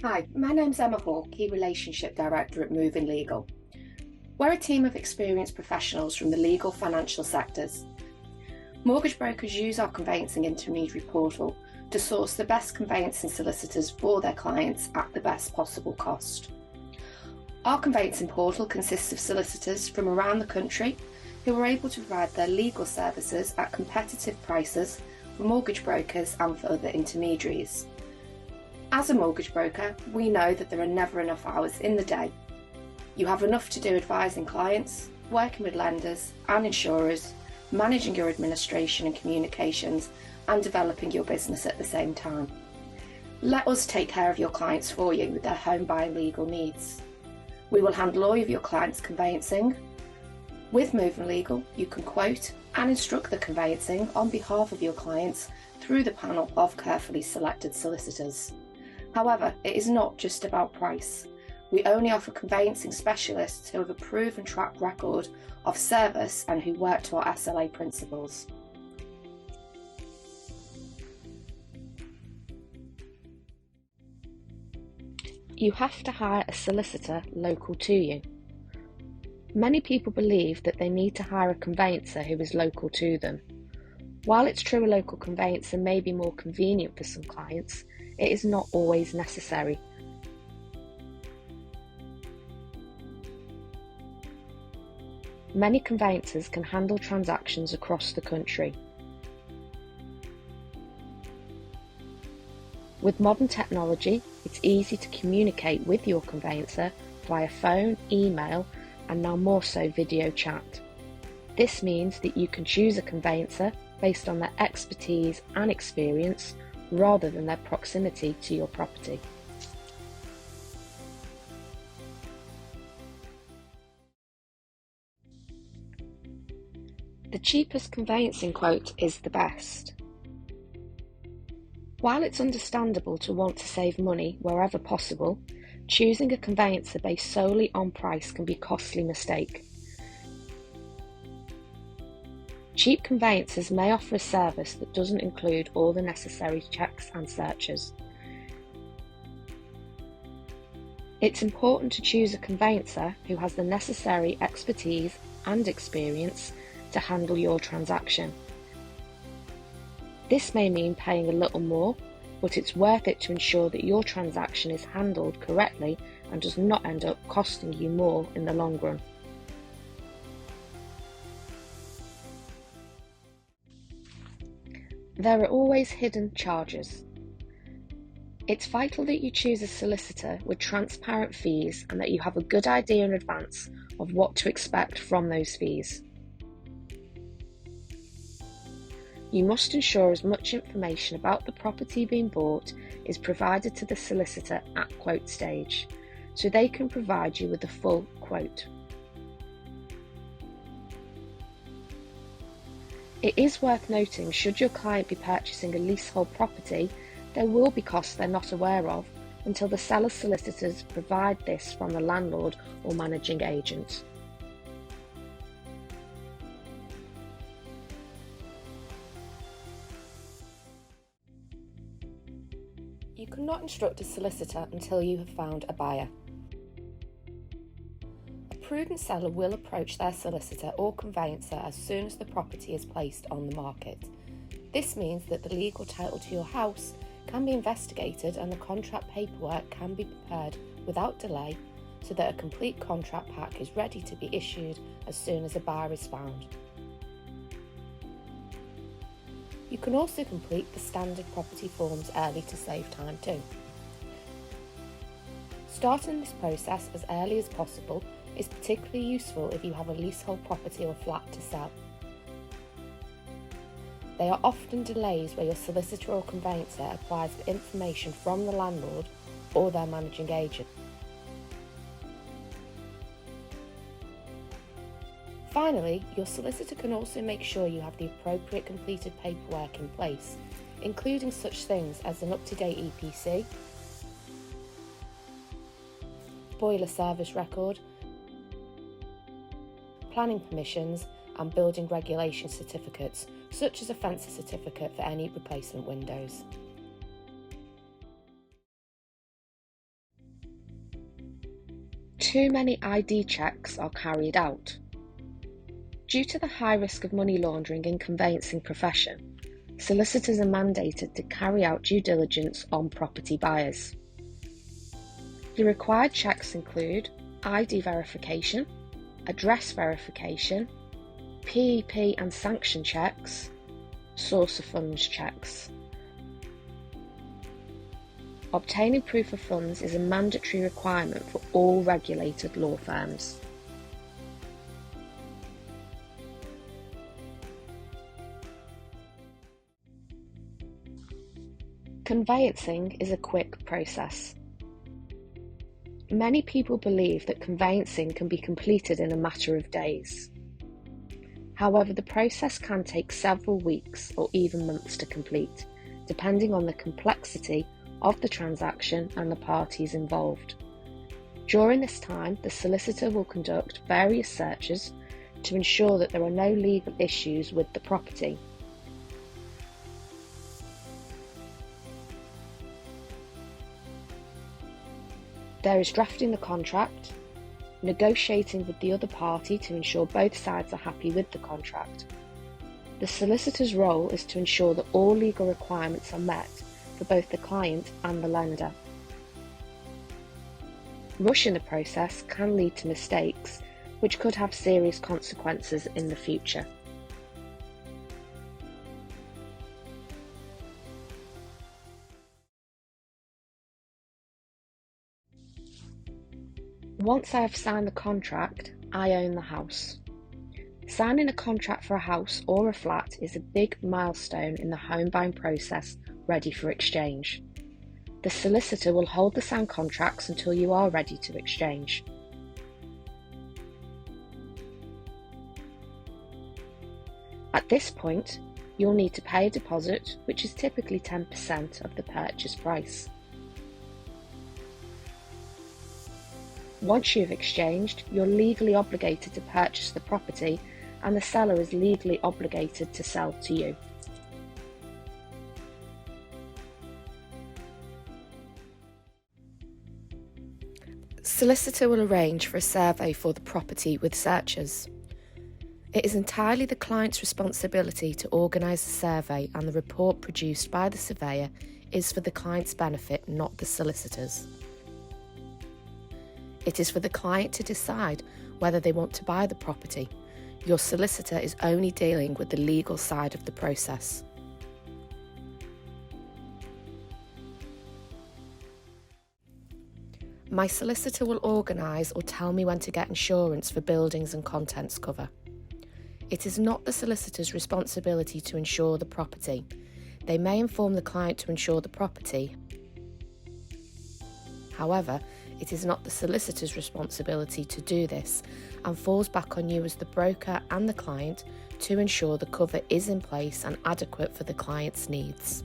Hi, my name's Emma Hall, Key Relationship Director at Movin Legal. We're a team of experienced professionals from the legal financial sectors. Mortgage brokers use our conveyancing intermediary portal to source the best conveyancing solicitors for their clients at the best possible cost. Our conveyancing portal consists of solicitors from around the country who are able to provide their legal services at competitive prices for mortgage brokers and for other intermediaries. As a mortgage broker, we know that there are never enough hours in the day. You have enough to do advising clients, working with lenders and insurers, managing your administration and communications, and developing your business at the same time. Let us take care of your clients for you with their home buying legal needs. We will handle all of your clients' conveyancing. With Movin Legal, you can quote and instruct the conveyancing on behalf of your clients through the panel of carefully selected solicitors. However, it is not just about price. We only offer conveyancing specialists who have a proven track record of service and who work to our SLA principles. You have to hire a solicitor local to you. Many people believe that they need to hire a conveyancer who is local to them. While it's true a local conveyancer may be more convenient for some clients, it is not always necessary. Many conveyancers can handle transactions across the country. With modern technology, it's easy to communicate with your conveyancer via phone, email, and now more so video chat. This means that you can choose a conveyancer based on their expertise and experience rather than their proximity to your property. The cheapest conveyancing quote is the best. While it's understandable to want to save money wherever possible, choosing a conveyancer based solely on price can be a costly mistake. Cheap conveyancers may offer a service that doesn't include all the necessary checks and searches. It's important to choose a conveyancer who has the necessary expertise and experience to handle your transaction. This may mean paying a little more, but it's worth it to ensure that your transaction is handled correctly and does not end up costing you more in the long run. There are always hidden charges. It's vital that you choose a solicitor with transparent fees and that you have a good idea in advance of what to expect from those fees. You must ensure as much information about the property being bought is provided to the solicitor at quote stage, so they can provide you with the full quote. It is worth noting, should your client be purchasing a leasehold property, there will be costs they're not aware of until the seller's solicitors provide this from the landlord or managing agent. You cannot instruct a solicitor until you have found a buyer. A prudent seller will approach their solicitor or conveyancer as soon as the property is placed on the market. This means that the legal title to your house can be investigated and the contract paperwork can be prepared without delay so that a complete contract pack is ready to be issued as soon as a buyer is found. You can also complete the standard property forms early to save time too. Starting this process as early as possible is particularly useful if you have a leasehold property or flat to sell. There are often delays where your solicitor or conveyancer applies for information from the landlord or their managing agent. Finally, your solicitor can also make sure you have the appropriate completed paperwork in place, including such things as an up-to-date EPC, boiler service record, planning permissions and building regulation certificates, such as a fencer certificate for any replacement windows. Too many ID checks are carried out. Due to the high risk of money laundering in conveyancing profession, solicitors are mandated to carry out due diligence on property buyers. The required checks include ID verification, address verification, PEP and sanction checks, source of funds checks. Obtaining proof of funds is a mandatory requirement for all regulated law firms. Conveyancing is a quick process. Many people believe that conveyancing can be completed in a matter of days. However, the process can take several weeks or even months to complete, depending on the complexity of the transaction and the parties involved. During this time, the solicitor will conduct various searches to ensure that there are no legal issues with the property. There is drafting the contract, negotiating with the other party to ensure both sides are happy with the contract. The solicitor's role is to ensure that all legal requirements are met for both the client and the lender. Rushing the process can lead to mistakes, which could have serious consequences in the future. Once I have signed the contract, I own the house. Signing a contract for a house or a flat is a big milestone in the home buying process ready for exchange. The solicitor will hold the signed contracts until you are ready to exchange. At this point, you'll need to pay a deposit, which is typically 10% of the purchase price. Once you've exchanged, you're legally obligated to purchase the property and the seller is legally obligated to sell to you. Solicitor will arrange for a survey for the property with searchers. It is entirely the client's responsibility to organise the survey, and the report produced by the surveyor is for the client's benefit, not the solicitor's. It is for the client to decide whether they want to buy the property. Your solicitor is only dealing with the legal side of the process. My solicitor will organise or tell me when to get insurance for buildings and contents cover. It is not the solicitor's responsibility to insure the property. They may inform the client to insure the property. However, it is not the solicitor's responsibility to do this and falls back on you as the broker and the client to ensure the cover is in place and adequate for the client's needs.